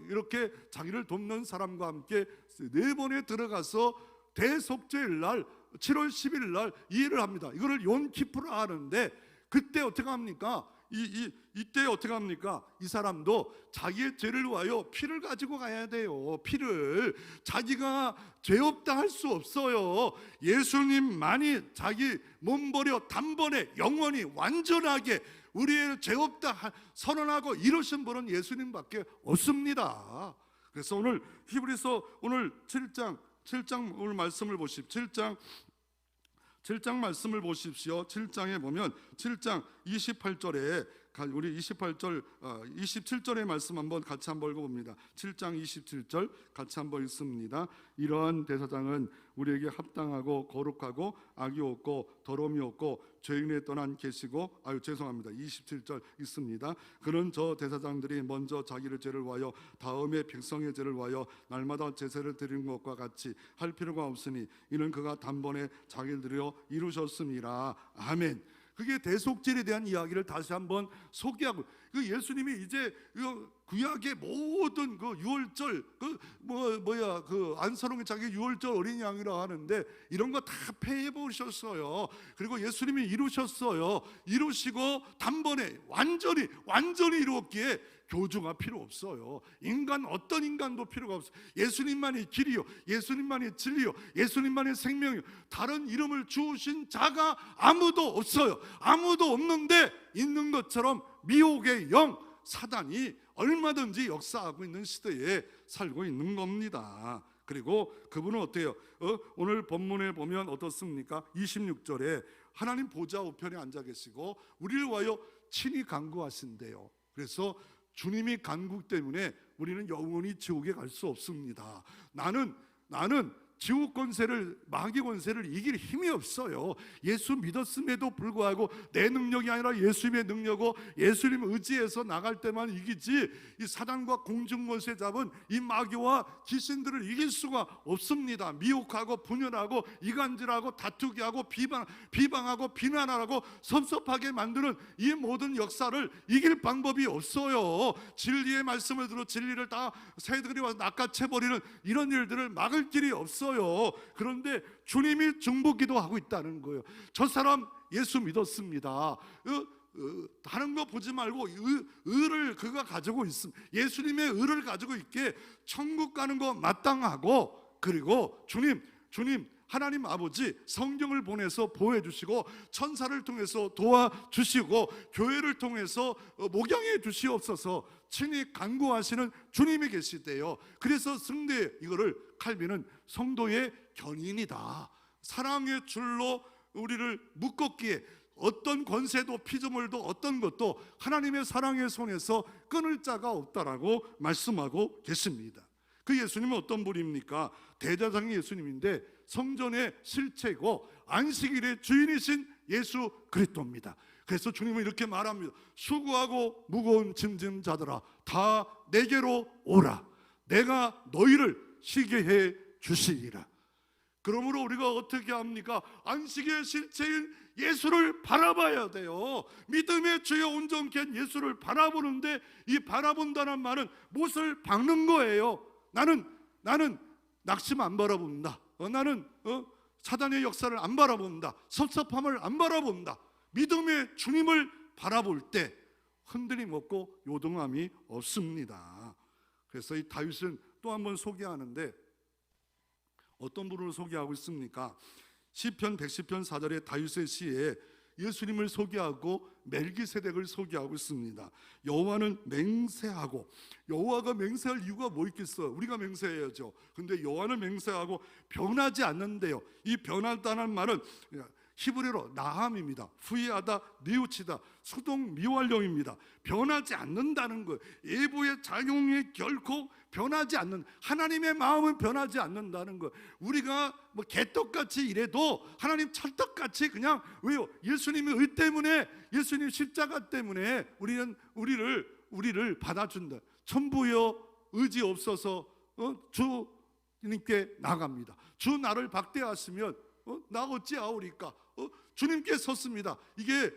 Speaker 1: 이렇게 자기를 돕는 사람과 함께 4번에 들어가서 대속죄일 날 7월 10일 날 이 일을 합니다. 이거를 욤키프라 하는데, 그때 어떻게 합니까? 이때 어떻게 합니까? 이 사람도 자기의 죄를 위하여 피를 가지고 가야 돼요. 피를. 자기가 죄 없다 할 수 없어요. 예수님만이 자기 몸 버려 단번에 영원히 완전하게 우리의 죄 없다 선언하고 이루신 분은 예수님밖에 없습니다. 그래서 오늘 히브리서 오늘 7장 오늘 말씀을 보십시오. 7장 말씀을 보십시오. 7장에 보면 7장 28절에 우리 27절의 말씀 한번 같이 한번 읽어봅니다. 7장 27절 같이 한번 읽습니다. 이러한 대사장은 우리에게 합당하고 거룩하고 악이 없고 더러움이 없고 죄인에 떠난 계시고 27절 있습니다. 그는 저 대사장들이 먼저 자기의 죄를 위하여 다음에 백성의 죄를 위하여 날마다 제사를 드리는 것과 같이 할 필요가 없으니 이는 그가 단번에 자기를 들여 이루셨음이라. 아멘. 그게 대속죄에 대한 이야기를 다시 한번 소개하고, 그 예수님이 이제 구약의 모든 그 유월절, 그 안사롱의 자기 유월절 어린 양이라 하는데 이런 거 다 폐해 보셨어요. 그리고 예수님이 이루셨어요. 이루시고 단번에 완전히 이루었기에 교주가 필요 없어요. 어떤 인간도 필요가 없어요. 예수님만이 길이요, 예수님만이 진리요, 예수님만이 생명이요, 다른 이름을 주신 자가 아무도 없어요. 아무도 없는데 있는 것처럼 미혹의 영 사단이 얼마든지 역사하고 있는 시대에 살고 있는 겁니다. 그리고 그분은 어때요? 오늘 본문에 보면 어떻습니까? 26절에 하나님 보좌 우편에 앉아 계시고 우리를 위하여 친히 간구하신대요. 그래서 주님이 간구 때문에 우리는 영원히 지옥에 갈 수 없습니다. 나는 지옥 권세를, 마귀 권세를 이길 힘이 없어요. 예수 믿었음에도 불구하고 내 능력이 아니라 예수님의 능력이고 예수님 의지해서 나갈 때만 이기지, 이 사단과 공중 권세 잡은 이 마귀와 귀신들을 이길 수가 없습니다. 미혹하고 분열하고 이간질하고 다투게 하고 비방하고 비난하고 섭섭하게 만드는 이 모든 역사를 이길 방법이 없어요. 진리의 말씀을 들어 진리를 다 새들이 와서 낚아채버리는 이런 일들을 막을 길이 없어요. 그런데 주님이 중보기도 하고 있다는 거예요. 저 사람 예수 믿었습니다. 다른 거 보지 말고 의를 그가 가지고 있습니다. 예수님의 의를 가지고 있게 천국 가는 거 마땅하고, 그리고 주님 하나님 아버지 성경을 보내서 보호해 주시고 천사를 통해서 도와주시고 교회를 통해서 목양해 주시옵소서 친히 간구하시는 주님이 계시대요. 그래서 승대 이거를 칼빈은 성도의 견인이다. 사랑의 줄로 우리를 묶었기에 어떤 권세도 피조물도 어떤 것도 하나님의 사랑의 손에서 끊을 자가 없다라고 말씀하고 계십니다. 그 예수님은 어떤 분입니까? 대제사장이 예수님인데 성전의 실체고 안식일의 주인이신 예수 그리스도입니다. 그래서 주님은 이렇게 말합니다. 수고하고 무거운 짐진 자들아 다 내게로 오라. 내가 너희를 쉬게 해 주시리라. 그러므로 우리가 어떻게 합니까? 안식의 실체인 예수를 바라봐야 돼요. 믿음의 주여 온전케 한 예수를 바라보는데, 이 바라본다는 말은 못을 박는 거예요. 나는 낙심 안 바라본다. 나는 사단의 역사를 안 바라본다. 섭섭함을 안 바라본다. 믿음의 주님을 바라볼 때 흔들림 없고 요동함이 없습니다. 그래서 이 다윗은 또 한 번 소개하는데, 어떤 분을 소개하고 있습니까? 시편 110편 4절에 다윗의 시에 예수님을 소개하고 멜기세덱을 소개하고 있습니다. 여호와는 맹세하고, 여호와가 맹세할 이유가 뭐 있겠어요? 우리가 맹세해야죠. 근데 여호와는 맹세하고 변하지 않는데요. 이 변하다는 말은 히브리어로 나함입니다. 후회하다, 뉘우치다, 수동 미완령입니다. 변하지 않는다는 거예요. 예보의 작용이 결코 변하지 않는, 하나님의 마음은 변하지 않는다는 거예요. 우리가 뭐 개떡같이 이래도 하나님 찰떡같이 그냥, 왜요? 예수님의 의 때문에, 예수님 십자가 때문에 우리를 받아준다. 천부여 의지 없어서 주님께 나갑니다. 주 나를 박대하시면 나 어찌하오리까? 주님께 섰습니다. 이게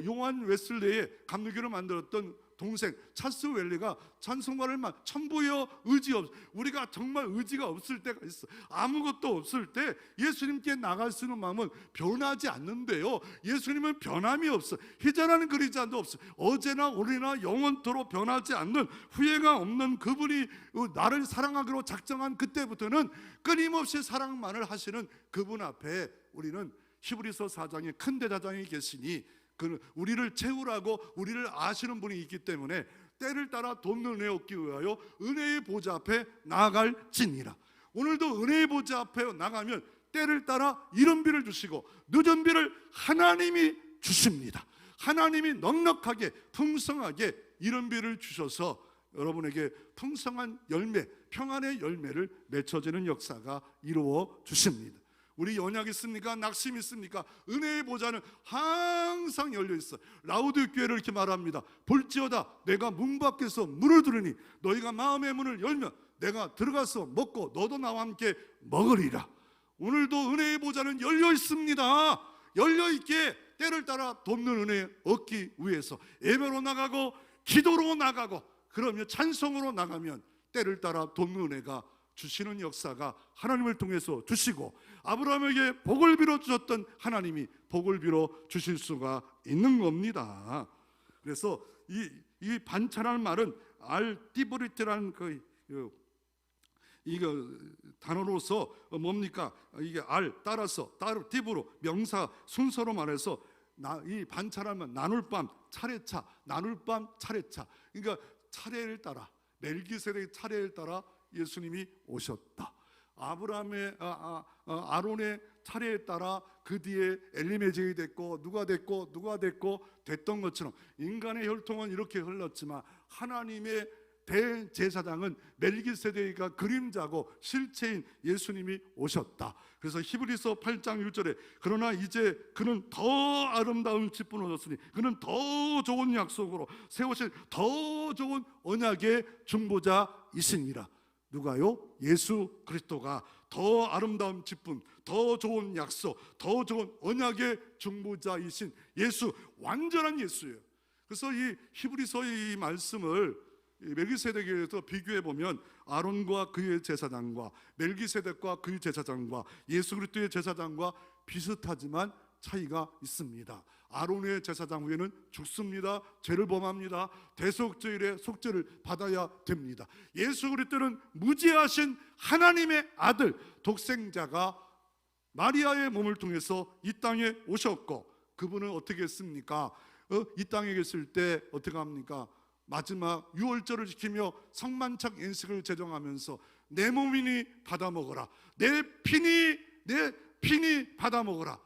Speaker 1: 요한 웨슬레의 감리교를 만들었던 동생 찰스 웰리가 찬송가를 천부여 의지 없, 우리가 정말 의지가 없을 때가 있어. 아무것도 없을 때 예수님께 나갈 수 있는 마음은 변하지 않는데요. 예수님은 변함이 없어. 희전하는 그리자도 없어. 어제나 오늘이나 영원토록 변하지 않는, 후회가 없는 그분이 나를 사랑하기로 작정한 그때부터는 끊임없이 사랑만을 하시는 그분 앞에 우리는 히브리서 4장에 큰 대제사장이 계시니 우리를 채우라고 우리를 아시는 분이 있기 때문에 때를 따라 돕는 은혜 얻기 위하여 은혜의 보좌 앞에 나아갈지니라. 오늘도 은혜의 보좌 앞에 나가면 때를 따라 이른 비를 주시고 늦은 비를 하나님이 주십니다. 하나님이 넉넉하게 풍성하게 이른 비를 주셔서 여러분에게 풍성한 열매, 평안의 열매를 맺혀지는 역사가 이루어 주십니다. 우리 연약 있습니까? 낙심 있습니까? 은혜의 보좌는 항상 열려 있어. 라우디게아를 이렇게 말합니다. 볼지어다 내가 문 밖에서 문을 두르니 너희가 마음의 문을 열면 내가 들어가서 먹고 너도 나와 함께 먹으리라. 오늘도 은혜의 보좌는 열려 있습니다. 열려 있게 때를 따라 돕는 은혜 얻기 위해서 예배로 나가고 기도로 나가고, 그러면 찬송으로 나가면 때를 따라 돕는 은혜가 주시는 역사가 하나님을 통해서 주시고, 아브라함에게 복을 빌어 주셨던 하나님이 복을 빌어 주실 수가 있는 겁니다. 그래서 이 반차라는 말은 알티브리트라는 이거 단어로서 뭡니까? 이게 따라서 티브로 명사 순서로 말해서 이 반차라는 나눌 밤 차례차, 나눌 밤 차례차. 그러니까 차례를 따라, 멜기세덱의 차례를 따라 예수님이 오셨다. 아브라함의 아론의 차례에 따라 그 뒤에 엘리메sek이 됐고 누가 됐고 됐던 것처럼 인간의 혈통은 이렇게 흘렀지만 하나님의 대제사장은 멜기세덱이가 그림자고 실체인 예수님이 오셨다. 그래서 히브리서 8장 6절에 그러나 이제 그는 더 아름다운 직분을 얻었으니 그는 더 좋은 약속으로 세우실 더 좋은 언약의 중보자이시니라. 누가요? 예수 그리스도가 더 아름다운 직분, 더 좋은 약속, 더 좋은 언약의 중보자이신 예수, 완전한 예수예요. 그래서 이 히브리서의 이 말씀을 멜기세덱에서 비교해 보면 아론과 그의 제사장과 멜기세덱과 그의 제사장과 예수 그리스도의 제사장과 비슷하지만 차이가 있습니다. 아론의 제사장 후에는 죽습니다. 죄를 범합니다. 대속죄일에 속죄를 받아야 됩니다. 예수 그리스도는 무지하신 하나님의 아들 독생자가 마리아의 몸을 통해서 이 땅에 오셨고, 그분은 어떻게 했습니까? 이 땅에 계실 때 어떻게 합니까? 마지막 유월절을 지키며 성만찬宴식을 제정하면서 내 몸이니 받아 먹어라, 내 피니 받아 먹어라.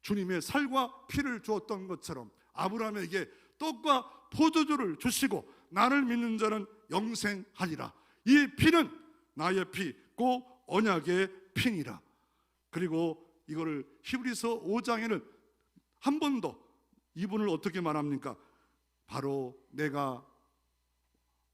Speaker 1: 주님의 살과 피를 주었던 것처럼 아브라함에게 떡과 포도주를 주시고 나를 믿는 자는 영생하리라. 이 피는 나의 피, 곧 언약의 피니라. 그리고 이거를 히브리서 5장에는 한 번 더 이분을 어떻게 말합니까? 바로 내가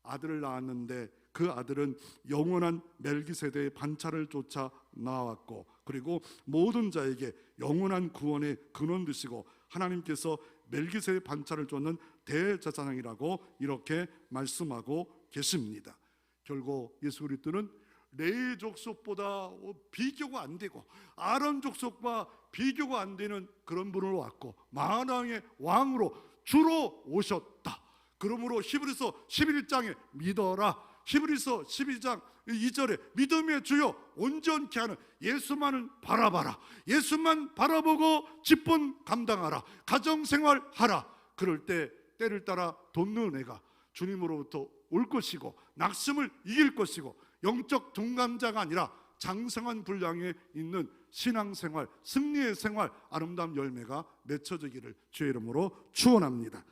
Speaker 1: 아들을 낳았는데 그 아들은 영원한 멜기세덱의 반차를 쫓아 나왔고, 그리고 모든 자에게 영원한 구원의 근원 되시고 하나님께서 멜기세덱 반차를 쫓는 대제사장이라고 이렇게 말씀하고 계십니다. 결국 예수 그리스도는 레위 족속보다 비교가 안 되고 아론 족속과 비교가 안 되는 그런 분으로 왔고 만왕의 왕으로 주로 오셨다. 그러므로 히브리서 11장에 믿어라, 히브리서 12장 2절에 믿음의 주여 온전케 하는 예수만을 바라봐라, 예수만 바라보고 직분 감당하라, 가정생활 하라. 그럴 때 때를 따라 돕는 은혜가 주님으로부터 올 것이고 낙심을 이길 것이고 영적 중감자가 아니라 장성한 분량에 있는 신앙생활, 승리의 생활, 아름다운 열매가 맺혀지기를 주의 이름으로 축원합니다.